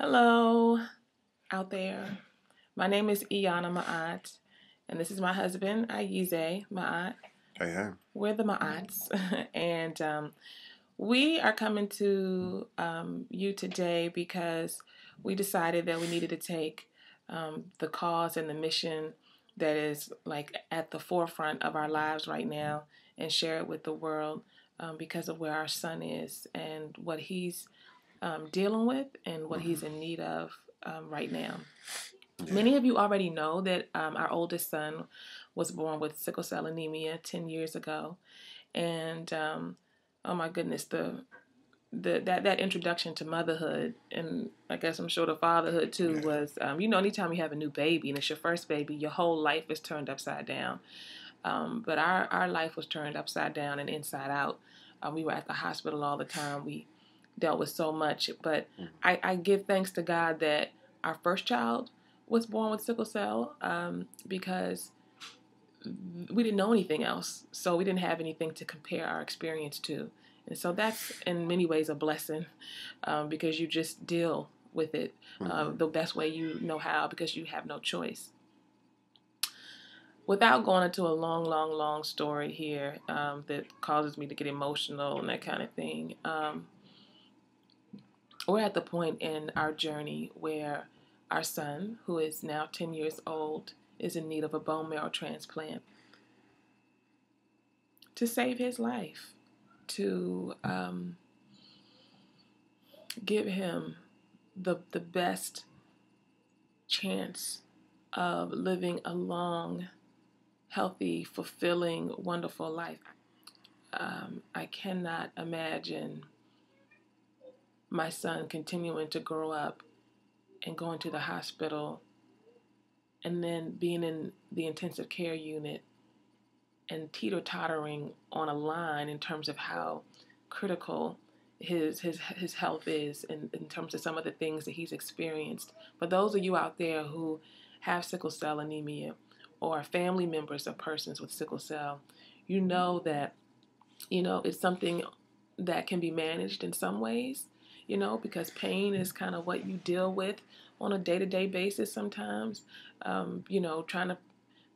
Hello, out there. My name is Iyana Ma'at, and this is my husband, Ayize Ma'at. Hey, hey. We're the Ma'ats, and we are coming to you today because we decided that we needed to take the cause and the mission that is like at the forefront of our lives right now and share it with the world because of where our son is and what he's dealing with and what he's in need of right now. Yeah. Many of you already know that our oldest son was born with sickle cell anemia 10 years ago. And oh my goodness, that introduction to motherhood, and I guess I'm sure the fatherhood too, Yeah. was anytime you have a new baby and it's your first baby, your whole life is turned upside down. But our life was turned upside down and inside out. We were at the hospital all the time. We dealt with so much. But I give thanks to God that our first child was born with sickle cell because we didn't know anything else. So we didn't have anything to compare our experience to. And so that's in many ways a blessing because you just deal with it the best way you know how because you have no choice. Without going into a long story here that causes me to get emotional and that kind of thing, we're at the point in our journey where our son, who is now 10 years old, is in need of a bone marrow transplant to save his life, to give him the best chance of living a long, healthy, fulfilling, wonderful life. I cannot imagine my son continuing to grow up and going to the hospital and then being in the intensive care unit and teeter-tottering on a line in terms of how critical his health is in terms of some of the things that he's experienced. For those of you out there who have sickle cell anemia or are family members of persons with sickle cell, you know that it's something that can be managed in some ways, because pain is kind of what you deal with on a day-to-day basis sometimes. Trying to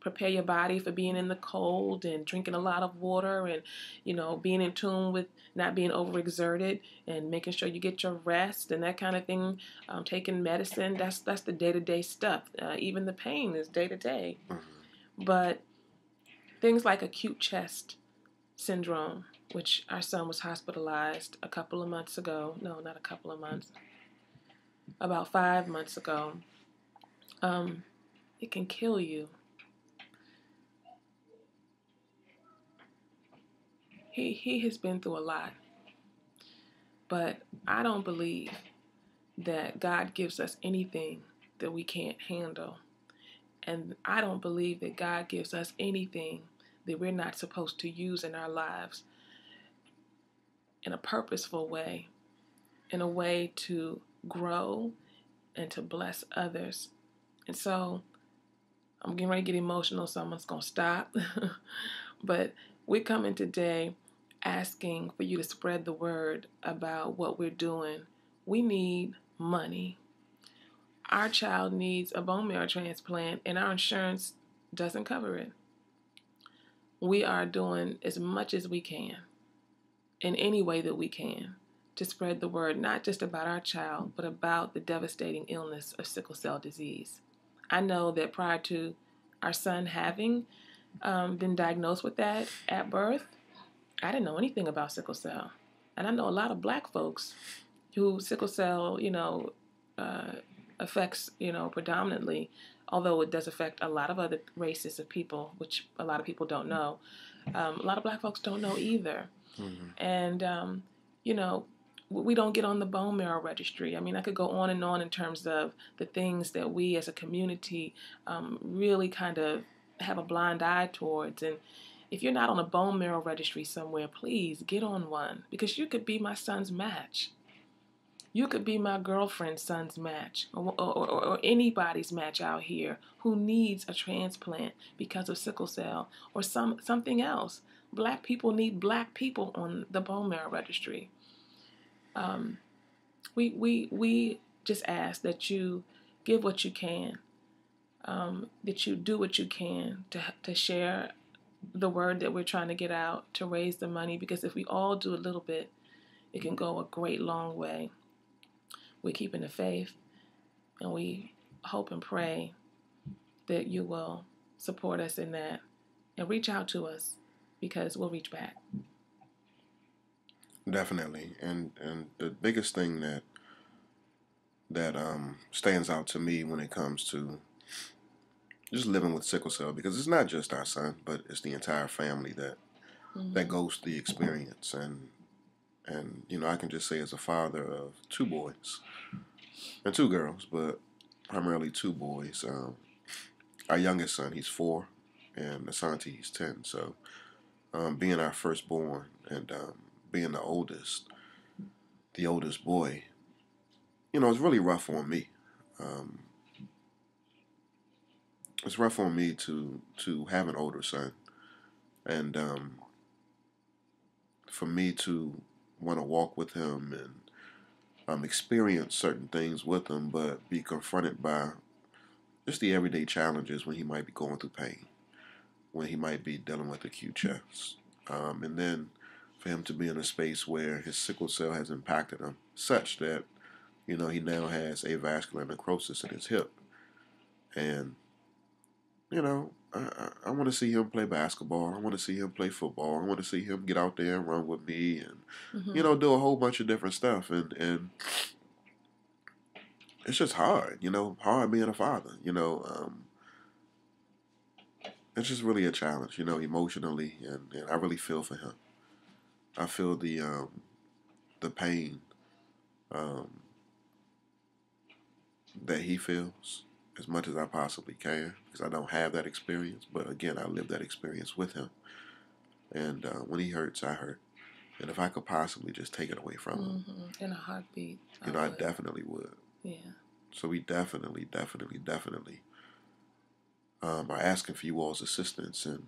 prepare your body for being in the cold and drinking a lot of water and, being in tune with not being overexerted and making sure you get your rest and that kind of thing. Taking medicine, that's the day-to-day stuff. Even the pain is day-to-day. But things like acute chest syndrome, which our son was hospitalized a couple of months ago. No, not a couple of months. About 5 months ago. It can kill you. He has been through a lot, but I don't believe that God gives us anything that we can't handle. And I don't believe that God gives us anything that we're not supposed to use in our lives in a purposeful way, in a way to grow and to bless others. And so I'm getting ready to get emotional, so I'm just going to stop. But we're coming today asking for you to spread the word about what we're doing. We need money. Our child needs a bone marrow transplant, and our insurance doesn't cover it. We are doing as much as we can, in any way that we can, to spread the word, not just about our child, but about the devastating illness of sickle cell disease. I know that prior to our son having been diagnosed with that at birth, I didn't know anything about sickle cell. And I know a lot of black folks who sickle cell, affects, predominantly, although it does affect a lot of other races of people, which a lot of people don't know. A lot of black folks don't know either. And, we don't get on the bone marrow registry. I mean, I could go on in terms of the things that we as a community really kind of have a blind eye towards. And if you're not on a bone marrow registry somewhere, please get on one because you could be my son's match. You could be my girlfriend's son's match or anybody's match out here who needs a transplant because of sickle cell or something else. Black people need black people on the bone marrow registry. We just ask that you give what you can, that you do what you can to share the word that we're trying to get out, to raise the money, because if we all do a little bit, it can go a great long way. We're keeping the faith, and we hope and pray that you will support us in that and reach out to us, because we'll reach back. Definitely. And the biggest thing that stands out to me when it comes to just living with sickle cell, because it's not just our son, but it's the entire family that goes through the experience. And I can just say, as a father of two boys and two girls, but primarily two boys. Our youngest son, he's 4, and Asante, he's 10. So being our firstborn and being the oldest boy, it's really rough on me. Um, it's rough on me to have an older son, and for me to want to walk with him and experience certain things with him, but be confronted by just the everyday challenges when he might be going through pain, when he might be dealing with acute chest, and then for him to be in a space where his sickle cell has impacted him such that he now has avascular necrosis in his hip, and I want to see him play basketball. I want to see him play football. I want to see him get out there and run with me, and do a whole bunch of different stuff, and it's just hard, hard being a father, it's just really a challenge, emotionally, and I really feel for him. I feel the pain um, that he feels as much as I possibly can, because I don't have that experience. But again, I live that experience with him, and when he hurts, I hurt. And if I could possibly just take it away from him, in a heartbeat, I definitely would. Yeah. So we definitely are asking for you all's assistance, and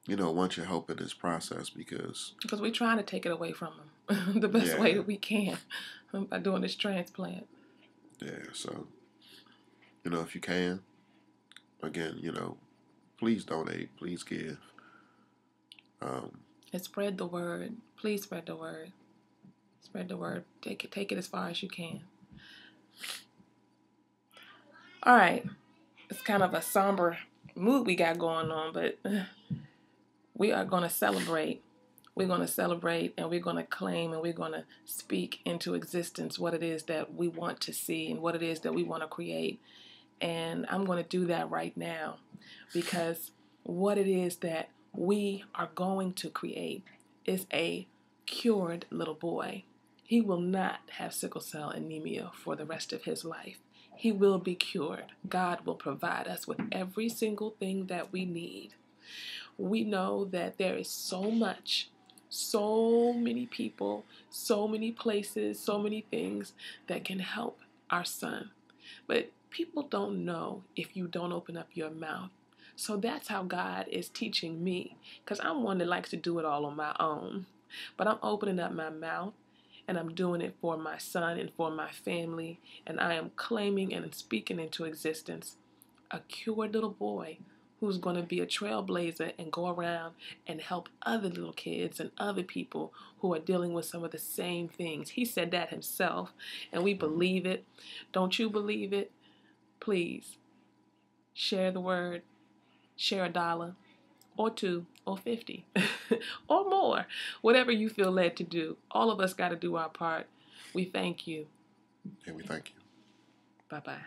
want your help in this process, because we're trying to take it away from him the best way that we can by doing this transplant. Yeah, so if you can, again, please donate, please give, and spread the word. Please spread the word. Spread the word. Take it as far as you can. All right, it's kind of a somber mood we got going on, but we are going to celebrate. We're going to celebrate, and we're going to claim, and we're going to speak into existence what it is that we want to see and what it is that we want to create. And I'm going to do that right now, because what it is that we are going to create is a cured little boy. He will not have sickle cell anemia for the rest of his life. He will be cured. God will provide us with every single thing that we need. We know that there is so much, so many people, so many places, so many things that can help our son. But people don't know if you don't open up your mouth. So that's how God is teaching me, because I'm one that likes to do it all on my own. But I'm opening up my mouth, and I'm doing it for my son and for my family, and I am claiming and speaking into existence a cured little boy who's going to be a trailblazer and go around and help other little kids and other people who are dealing with some of the same things. He said that himself, and we believe it. Don't you believe it? Please share the word, share $1 or $2 or 50 or more, whatever you feel led to do. All of us got to do our part. We thank you. Yeah, we thank you. Bye-bye.